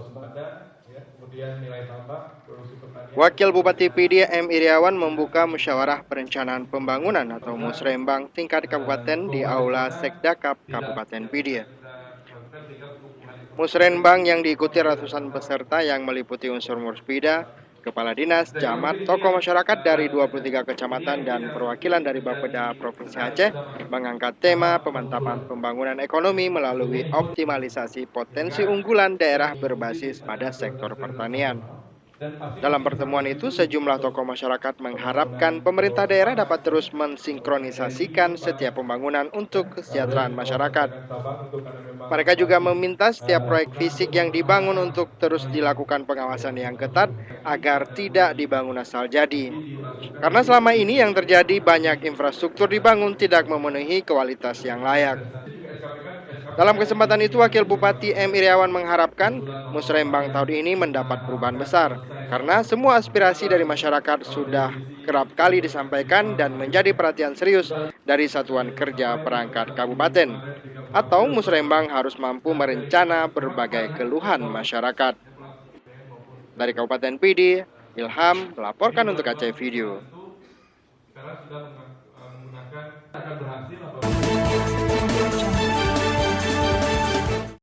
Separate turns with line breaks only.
waspada, ya, kemudian nilai tambah produksi pertanian.
Wakil Bupati PD M. Iriawan membuka musyawarah perencanaan pembangunan atau musrembang tingkat kabupaten di Aula Sekdakap Kabupaten PD. Musrenbang yang diikuti ratusan peserta yang meliputi unsur Murspida, Kepala Dinas, Camat, tokoh masyarakat dari 23 kecamatan dan perwakilan dari Bapeda Provinsi Aceh mengangkat tema pemantapan pembangunan ekonomi melalui optimalisasi potensi unggulan daerah berbasis pada sektor pertanian. Dalam pertemuan itu, sejumlah tokoh masyarakat mengharapkan pemerintah daerah dapat terus mensinkronisasikan setiap pembangunan untuk kesejahteraan masyarakat. Mereka juga meminta setiap proyek fisik yang dibangun untuk terus dilakukan pengawasan yang ketat agar tidak dibangun asal jadi. Karena selama ini yang terjadi banyak infrastruktur dibangun tidak memenuhi kualitas yang layak. Dalam kesempatan itu, Wakil Bupati M. Iriawan mengharapkan musrembang tahun ini mendapat perubahan besar karena semua aspirasi dari masyarakat sudah kerap kali disampaikan dan menjadi perhatian serius dari Satuan Kerja Perangkat Kabupaten. Atau musrembang harus mampu merencana berbagai keluhan masyarakat. Dari Kabupaten PD, Ilham melaporkan untuk Aceh Video.
Sekarang sudah menggunakan akan berhasil